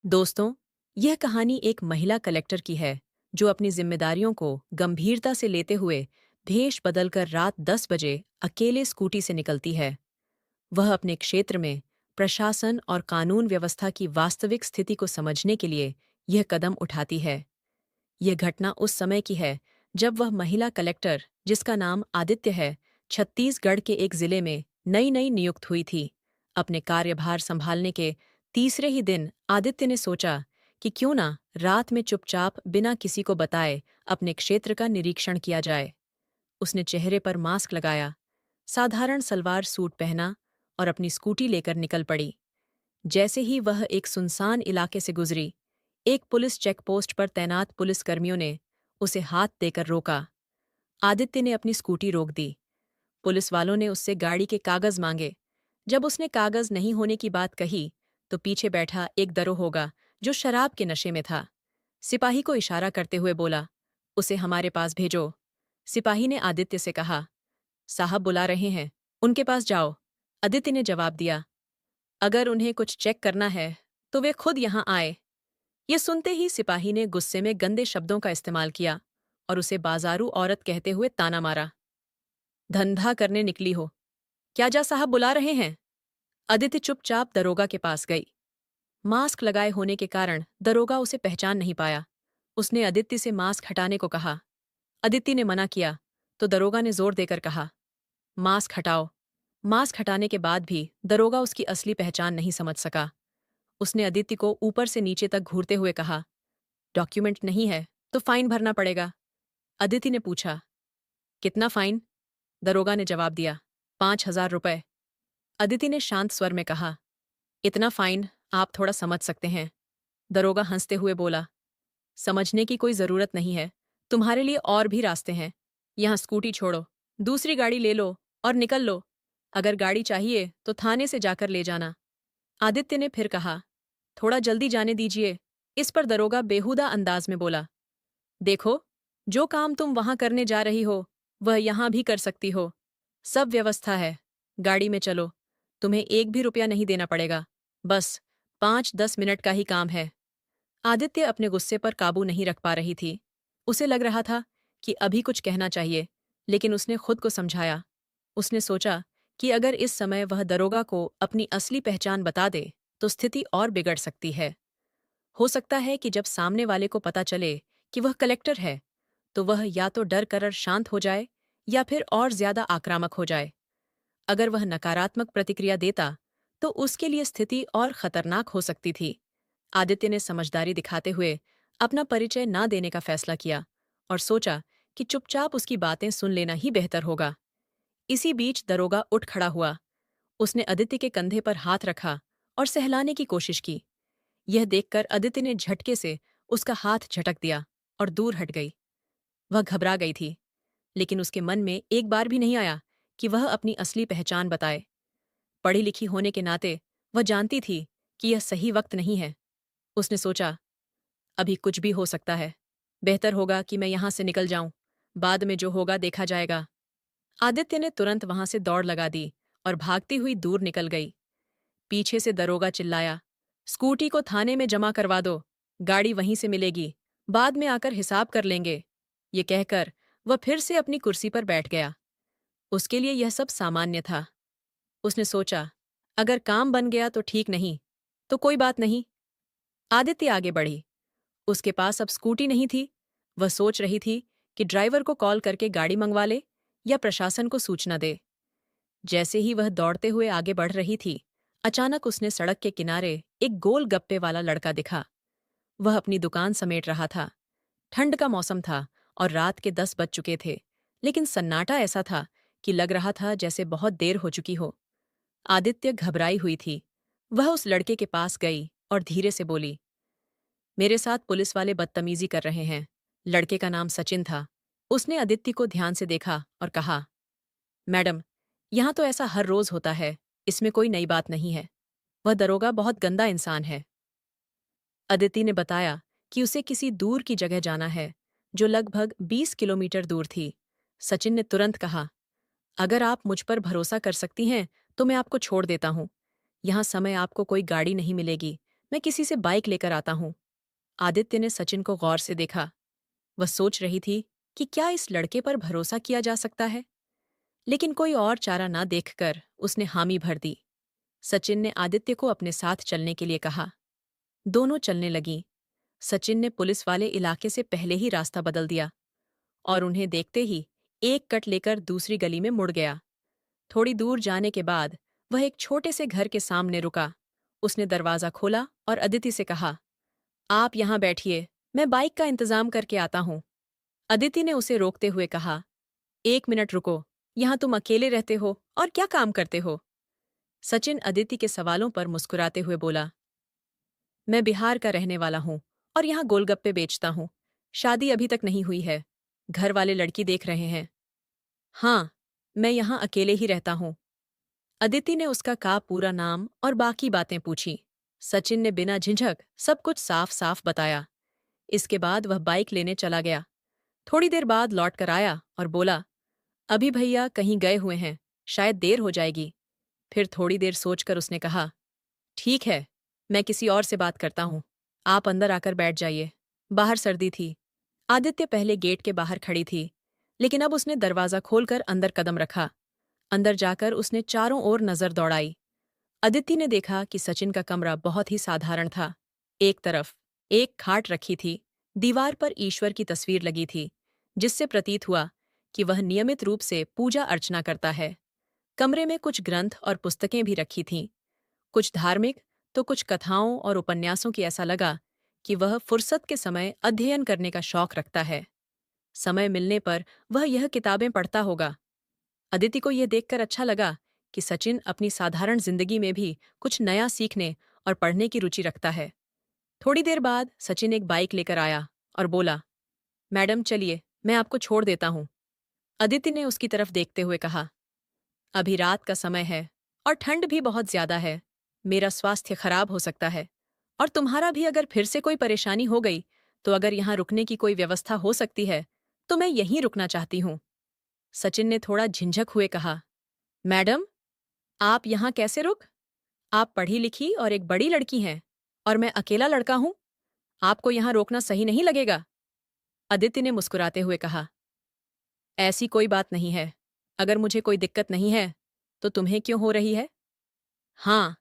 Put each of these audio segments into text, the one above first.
दोस्तों, यह कहानी एक महिला कलेक्टर की है जो अपनी जिम्मेदारियों को गंभीरता से लेते हुए भेष बदलकर रात 10 बजे अकेले स्कूटी से निकलती है। वह अपने क्षेत्र में प्रशासन और कानून व्यवस्था की वास्तविक स्थिति को समझने के लिए यह कदम उठाती है। यह घटना उस समय की है जब वह महिला कलेक्टर, जिसका नाम आदित्य है, छत्तीसगढ़ के एक जिले में नई नई नियुक्त हुई थी। अपने कार्यभार संभालने के तीसरे ही दिन आदित्य ने सोचा कि क्यों ना रात में चुपचाप बिना किसी को बताए अपने क्षेत्र का निरीक्षण किया जाए। उसने चेहरे पर मास्क लगाया, साधारण सलवार सूट पहना और अपनी स्कूटी लेकर निकल पड़ी। जैसे ही वह एक सुनसान इलाके से गुजरी, एक पुलिस चेकपोस्ट पर तैनात पुलिसकर्मियों ने उसे हाथ देकर रोका। आदित्य ने अपनी स्कूटी रोक दी। पुलिस वालों ने उससे गाड़ी के कागज मांगे। जब उसने कागज नहीं होने की बात कही, तो पीछे बैठा एक दरोगा, जो शराब के नशे में था, सिपाही को इशारा करते हुए बोला, "उसे हमारे पास भेजो।" सिपाही ने आदित्य से कहा, "साहब बुला रहे हैं, उनके पास जाओ।" आदित्य ने जवाब दिया, "अगर उन्हें कुछ चेक करना है, तो वे खुद यहाँ आए।" ये सुनते ही सिपाही ने गुस्से में गंदे शब्दों का इस्तेमाल किया और उसे बाजारू औरत कहते हुए ताना मारा, "धंधा करने निकली हो? क्या जा साहब बुला रहे हैं?" अदिति चुपचाप दरोगा के पास गई। मास्क लगाए होने के कारण दरोगा उसे पहचान नहीं पाया। उसने अदिति से मास्क हटाने को कहा। अदिति ने मना किया, तो दरोगा ने जोर देकर कहा, "मास्क हटाओ।" मास्क हटाने के बाद भी दरोगा उसकी असली पहचान नहीं समझ सका। उसने अदिति को ऊपर से नीचे तक घूरते हुए कहा, "डॉक्यूमेंट नहीं है, तो फाइन भरना पड़ेगा।" अदिति ने पूछा, "कितना फाइन?" दरोगा ने जवाब दिया, ₹5,000। अदिति ने शांत स्वर में कहा, "इतना फाइन आप थोड़ा समझ सकते हैं।" दरोगा हंसते हुए बोला, "समझने की कोई जरूरत नहीं है, तुम्हारे लिए और भी रास्ते हैं। यहाँ स्कूटी छोड़ो, दूसरी गाड़ी ले लो और निकल लो। अगर गाड़ी चाहिए तो थाने से जाकर ले जाना।" आदित्य ने फिर कहा, "थोड़ा जल्दी जाने दीजिए।" इस पर दरोगा बेहुदा अंदाज में बोला, "देखो, जो काम तुम वहां करने जा रही हो, वह यहां भी कर सकती हो। सब व्यवस्था है, गाड़ी में चलो। तुम्हें एक भी रुपया नहीं देना पड़ेगा। बस 5-10 मिनट का ही काम है।" आदित्य अपने गुस्से पर काबू नहीं रख पा रही थी। उसे लग रहा था कि अभी कुछ कहना चाहिए, लेकिन उसने खुद को समझाया। उसने सोचा कि अगर इस समय वह दरोगा को अपनी असली पहचान बता दे, तो स्थिति और बिगड़ सकती है। हो सकता है कि जब सामने वाले को पता चले कि वह कलेक्टर है, तो वह या तो डर कर शांत हो जाए या फिर और ज्यादा आक्रामक हो जाए। अगर वह नकारात्मक प्रतिक्रिया देता, तो उसके लिए स्थिति और खतरनाक हो सकती थी। आदित्य ने समझदारी दिखाते हुए अपना परिचय न देने का फैसला किया और सोचा कि चुपचाप उसकी बातें सुन लेना ही बेहतर होगा। इसी बीच दरोगा उठ खड़ा हुआ। उसने अदिति के कंधे पर हाथ रखा और सहलाने की कोशिश की। यह देखकर अदिति ने झटके से उसका हाथ झटक दिया और दूर हट गई। वह घबरा गई थी, लेकिन उसके मन में एक बार भी नहीं आया कि वह अपनी असली पहचान बताए। पढ़ी लिखी होने के नाते वह जानती थी कि यह सही वक्त नहीं है। उसने सोचा, अभी कुछ भी हो सकता है। बेहतर होगा कि मैं यहां से निकल जाऊं। बाद में जो होगा देखा जाएगा। आदित्य ने तुरंत वहां से दौड़ लगा दी और भागती हुई दूर निकल गई। पीछे से दरोगा चिल्लाया, "स्कूटी को थाने में जमा करवा दो। गाड़ी वहीं से मिलेगी। बाद में आकर हिसाब कर लेंगे।" ये कहकर वह फिर से अपनी कुर्सी पर बैठ गया। उसके लिए यह सब सामान्य था। उसने सोचा, अगर काम बन गया तो ठीक, नहीं तो कोई बात नहीं। आदित्य आगे बढ़ी। उसके पास अब स्कूटी नहीं थी। वह सोच रही थी कि ड्राइवर को कॉल करके गाड़ी मंगवा ले या प्रशासन को सूचना दे। जैसे ही वह दौड़ते हुए आगे बढ़ रही थी, अचानक उसने सड़क के किनारे एक गोल गप्पे वाला लड़का दिखा। वह अपनी दुकान समेट रहा था। ठंड का मौसम था और रात के 10 बज चुके थे, लेकिन सन्नाटा ऐसा था कि लग रहा था जैसे बहुत देर हो चुकी हो। आदित्य घबराई हुई थी। वह उस लड़के के पास गई और धीरे से बोली, "मेरे साथ पुलिस वाले बदतमीजी कर रहे हैं।" लड़के का नाम सचिन था। उसने अदिति को ध्यान से देखा और कहा, "मैडम, यहाँ तो ऐसा हर रोज होता है, इसमें कोई नई बात नहीं है। वह दरोगा बहुत गंदा इंसान है।" अदिति ने बताया कि उसे किसी दूर की जगह जाना है, जो लगभग 20 किलोमीटर दूर थी। सचिन ने तुरंत कहा, "अगर आप मुझ पर भरोसा कर सकती हैं, तो मैं आपको छोड़ देता हूँ। यहाँ समय आपको कोई गाड़ी नहीं मिलेगी, मैं किसी से बाइक लेकर आता हूँ। आदित्य ने सचिन को गौर से देखा। वह सोच रही थी कि क्या इस लड़के पर भरोसा किया जा सकता है, लेकिन कोई और चारा ना देखकर उसने हामी भर दी। सचिन ने आदित्य को अपने साथ चलने के लिए कहा। दोनों चलने लगीं। सचिन ने पुलिस वाले इलाके से पहले ही रास्ता बदल दिया और उन्हें देखते ही एक कट लेकर दूसरी गली में मुड़ गया। थोड़ी दूर जाने के बाद वह एक छोटे से घर के सामने रुका। उसने दरवाजा खोला और अदिति से कहा, आप यहां बैठिए, मैं बाइक का इंतजाम करके आता हूं। अदिति ने उसे रोकते हुए कहा, एक मिनट रुको, यहां तुम अकेले रहते हो और क्या काम करते हो? सचिन अदिति के सवालों पर मुस्कुराते हुए बोला, मैं बिहार का रहने वाला हूं और यहाँ गोलगप्पे बेचता हूँ। शादी अभी तक नहीं हुई है। घर वाले लड़की देख रहे हैं। हाँ, मैं यहाँ अकेले ही रहता हूँ। अदिति ने उसका पूरा नाम और बाकी बातें पूछी। सचिन ने बिना झिझक सब कुछ साफ साफ बताया। इसके बाद वह बाइक लेने चला गया। थोड़ी देर बाद लौट कर आया और बोला, अभी भैया कहीं गए हुए हैं, शायद देर हो जाएगी। फिर थोड़ी देर सोचकर उसने कहा, ठीक है, मैं किसी और से बात करता हूँ। आप अंदर आकर बैठ जाइए। बाहर सर्दी थी। आदित्य पहले गेट के बाहर खड़ी थी, लेकिन अब उसने दरवाजा खोलकर अंदर कदम रखा। अंदर जाकर उसने चारों ओर नजर दौड़ाई। अदिति ने देखा कि सचिन का कमरा बहुत ही साधारण था। एक तरफ एक खाट रखी थी, दीवार पर ईश्वर की तस्वीर लगी थी, जिससे प्रतीत हुआ कि वह नियमित रूप से पूजा अर्चना करता है। कमरे में कुछ ग्रंथ और पुस्तकें भी रखी थीं, कुछ धार्मिक तो कुछ कथाओं और उपन्यासों की। ऐसा लगा कि वह फुर्सत के समय अध्ययन करने का शौक रखता है। समय मिलने पर वह यह किताबें पढ़ता होगा। अदिति को यह देखकर अच्छा लगा कि सचिन अपनी साधारण जिंदगी में भी कुछ नया सीखने और पढ़ने की रुचि रखता है। थोड़ी देर बाद सचिन एक बाइक लेकर आया और बोला, मैडम चलिए, मैं आपको छोड़ देता हूँ। अदिति ने उसकी तरफ देखते हुए कहा, अभी रात का समय है और ठंड भी बहुत ज्यादा है। मेरा स्वास्थ्य खराब हो सकता है और तुम्हारा भी। अगर फिर से कोई परेशानी हो गई तो अगर यहाँ रुकने की कोई व्यवस्था हो सकती है तो मैं यहीं रुकना चाहती हूँ। सचिन ने थोड़ा झिंझक हुए कहा, मैडम, आप यहाँ कैसे रुक? आप पढ़ी लिखी और एक बड़ी लड़की हैं और मैं अकेला लड़का हूँ। आपको यहाँ रोकना सही नहीं लगेगा। अदिति ने मुस्कुराते हुए कहा, ऐसी कोई बात नहीं है। अगर मुझे कोई दिक्कत नहीं है तो तुम्हें क्यों हो रही है? हाँ,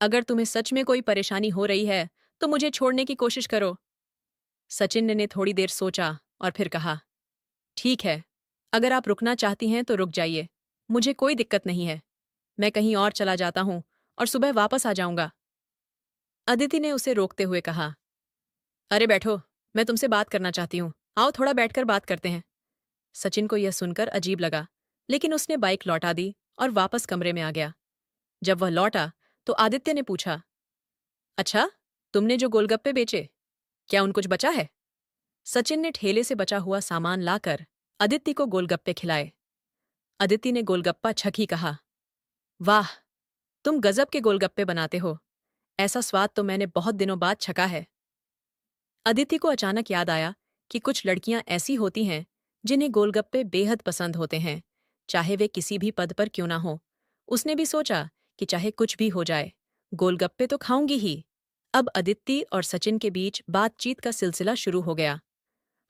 अगर तुम्हें सच में कोई परेशानी हो रही है तो मुझे छोड़ने की कोशिश करो। सचिन ने थोड़ी देर सोचा और फिर कहा, ठीक है, अगर आप रुकना चाहती हैं तो रुक जाइए। मुझे कोई दिक्कत नहीं है। मैं कहीं और चला जाता हूँ और सुबह वापस आ जाऊंगा। अदिति ने उसे रोकते हुए कहा, अरे बैठो, मैं तुमसे बात करना चाहती हूँ। आओ थोड़ा बैठकर बात करते हैं। सचिन को यह सुनकर अजीब लगा, लेकिन उसने बाइक लौटा दी और वापस कमरे में आ गया। जब वह लौटा तो आदित्य ने पूछा, अच्छा, तुमने जो गोलगप्पे बेचे, क्या उन कुछ बचा है? सचिन ने ठेले से बचा हुआ सामान लाकर अदिति को गोलगप्पे खिलाए। अदिति ने गोलगप्पा छकी कहा, वाह, तुम गजब के गोलगप्पे बनाते हो। ऐसा स्वाद तो मैंने बहुत दिनों बाद छका है। अदिति को अचानक याद आया कि कुछ लड़कियां ऐसी होती हैं जिन्हें गोलगप्पे बेहद पसंद होते हैं, चाहे वे किसी भी पद पर क्यों ना हो। उसने भी सोचा कि चाहे कुछ भी हो जाए, गोलगप्पे तो खाऊंगी ही। अब अदिति और सचिन के बीच बातचीत का सिलसिला शुरू हो गया।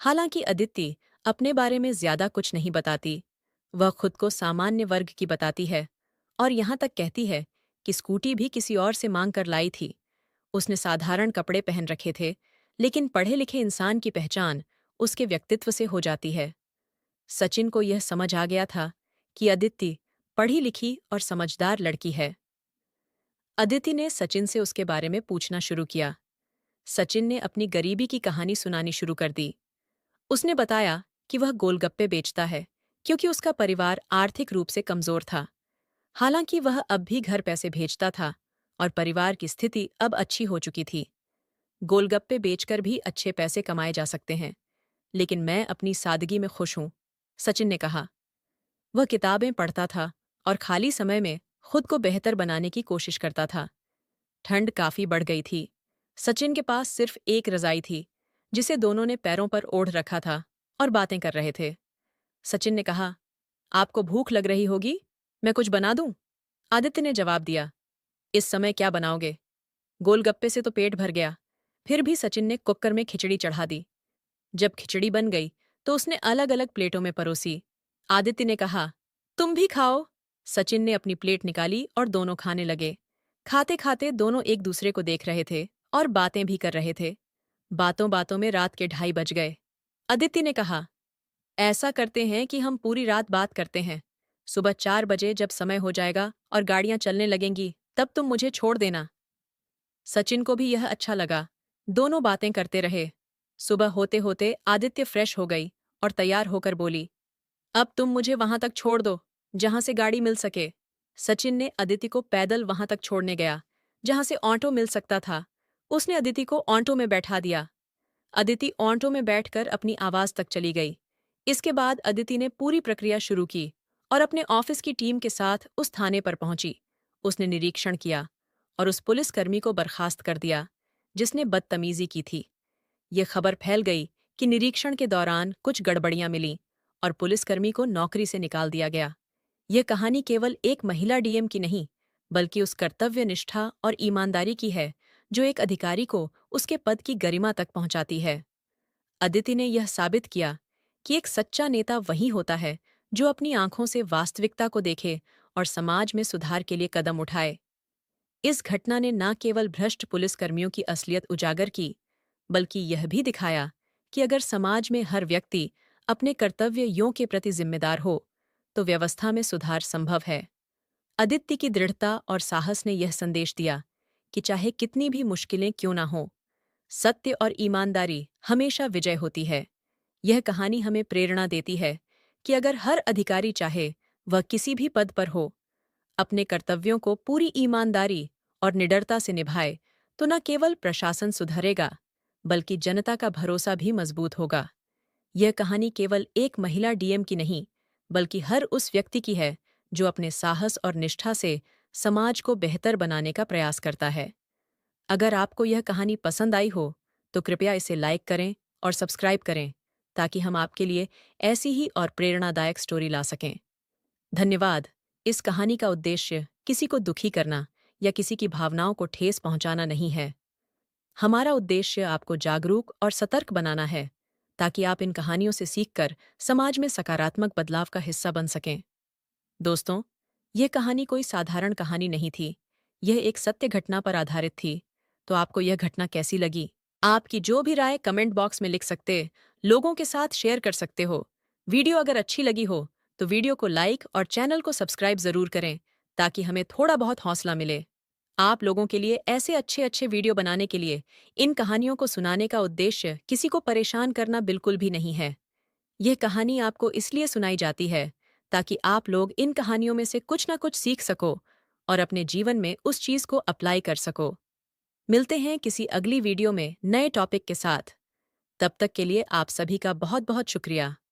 हालांकि अदिति अपने बारे में ज्यादा कुछ नहीं बताती। वह खुद को सामान्य वर्ग की बताती है और यहां तक कहती है कि स्कूटी भी किसी और से मांग कर लाई थी। उसने साधारण कपड़े पहन रखे थे, लेकिन पढ़े लिखे इंसान की पहचान उसके व्यक्तित्व से हो जाती है। सचिन को यह समझ आ गया था कि अदिति पढ़ी लिखी और समझदार लड़की है। अदिति ने सचिन से उसके बारे में पूछना शुरू किया। सचिन ने अपनी गरीबी की कहानी सुनानी शुरू कर दी। उसने बताया कि वह गोलगप्पे बेचता है क्योंकि उसका परिवार आर्थिक रूप से कमजोर था। हालांकि वह अब भी घर पैसे भेजता था और परिवार की स्थिति अब अच्छी हो चुकी थी। गोलगप्पे बेचकर भी अच्छे पैसे कमाए जा सकते हैं, लेकिन मैं अपनी सादगी में खुश हूं, सचिन ने कहा। वह किताबें पढ़ता था और खाली समय में खुद को बेहतर बनाने की कोशिश करता था। ठंड काफी बढ़ गई थी। सचिन के पास सिर्फ एक रजाई थी, जिसे दोनों ने पैरों पर ओढ़ रखा था और बातें कर रहे थे। सचिन ने कहा, आपको भूख लग रही होगी, मैं कुछ बना दूं? आदित्य ने जवाब दिया, इस समय क्या बनाओगे? गोलगप्पे से तो पेट भर गया। फिर भी सचिन ने कुकर में खिचड़ी चढ़ा दी। जब खिचड़ी बन गई तो उसने अलग अलग प्लेटों में परोसी। आदित्य ने कहा, तुम भी खाओ। सचिन ने अपनी प्लेट निकाली और दोनों खाने लगे। खाते खाते दोनों एक दूसरे को देख रहे थे और बातें भी कर रहे थे। बातों बातों में रात के 2:30 बज गए। आदित्य ने कहा, ऐसा करते हैं कि हम पूरी रात बात करते हैं। सुबह 4 बजे जब समय हो जाएगा और गाड़ियां चलने लगेंगी तब तुम मुझे छोड़ देना। सचिन को भी यह अच्छा लगा। दोनों बातें करते रहे। सुबह होते होते आदित्य फ्रेश हो गई और तैयार होकर बोली, अब तुम मुझे वहां तक छोड़ दो जहां से गाड़ी मिल सके। सचिन ने अदिति को पैदल वहां तक छोड़ने गया जहां से ऑटो मिल सकता था। उसने अदिति को ऑटो में बैठा दिया। अदिति ऑटो में बैठकर अपनी आवाज तक चली गई। इसके बाद अदिति ने पूरी प्रक्रिया शुरू की और अपने ऑफिस की टीम के साथ उस थाने पर पहुंची। उसने निरीक्षण किया और उस पुलिसकर्मी को बर्खास्त कर दिया जिसने बदतमीजी की थी। ये खबर फैल गई कि निरीक्षण के दौरान कुछ गड़बड़ियां मिलीं और पुलिसकर्मी को नौकरी से निकाल दिया गया। यह कहानी केवल एक महिला डीएम की नहीं, बल्कि उस कर्तव्य निष्ठा और ईमानदारी की है जो एक अधिकारी को उसके पद की गरिमा तक पहुंचाती है। अदिति ने यह साबित किया कि एक सच्चा नेता वही होता है जो अपनी आंखों से वास्तविकता को देखे और समाज में सुधार के लिए कदम उठाए। इस घटना ने न केवल भ्रष्ट पुलिसकर्मियों की असलियत उजागर की, बल्कि यह भी दिखाया कि अगर समाज में हर व्यक्ति अपने कर्तव्यों के प्रति जिम्मेदार हो, तो व्यवस्था में सुधार संभव है। आदित्य की दृढ़ता और साहस ने यह संदेश दिया कि चाहे कितनी भी मुश्किलें क्यों ना हों, सत्य और ईमानदारी हमेशा विजय होती है। यह कहानी हमें प्रेरणा देती है कि अगर हर अधिकारी चाहे वह किसी भी पद पर हो, अपने कर्तव्यों को पूरी ईमानदारी और निडरता से निभाए, तो न केवल प्रशासन सुधरेगा, बल्कि जनता का भरोसा भी मजबूत होगा। यह कहानी केवल एक महिला डीएम की नहीं, बल्कि हर उस व्यक्ति की है जो अपने साहस और निष्ठा से समाज को बेहतर बनाने का प्रयास करता है। अगर आपको यह कहानी पसंद आई हो, तो कृपया इसे लाइक करें और सब्सक्राइब करें, ताकि हम आपके लिए ऐसी ही और प्रेरणादायक स्टोरी ला सकें। धन्यवाद। इस कहानी का उद्देश्य किसी को दुखी करना या किसी की भावनाओं को ठेस पहुंचाना नहीं है। हमारा उद्देश्य आपको जागरूक और सतर्क बनाना है, ताकि आप इन कहानियों से सीखकर समाज में सकारात्मक बदलाव का हिस्सा बन सकें। दोस्तों, यह कहानी कोई साधारण कहानी नहीं थी। यह एक सत्य घटना पर आधारित थी। तो आपको यह घटना कैसी लगी? आपकी जो भी राय कमेंट बॉक्स में लिख सकते, लोगों के साथ शेयर कर सकते हो। वीडियो अगर अच्छी लगी हो, तो वीडियो को लाइक और चैनल को सब्सक्राइब जरूर करें, ताकि हमें थोड़ा बहुत हौसला मिले। आप लोगों के लिए ऐसे अच्छे अच्छे वीडियो बनाने के लिए इन कहानियों को सुनाने का उद्देश्य किसी को परेशान करना बिल्कुल भी नहीं है। यह कहानी आपको इसलिए सुनाई जाती है ताकि आप लोग इन कहानियों में से कुछ ना कुछ सीख सको और अपने जीवन में उस चीज को अप्लाई कर सको। मिलते हैं किसी अगली वीडियो में नए टॉपिक के साथ। तब तक के लिए आप सभी का बहुत बहुत शुक्रिया।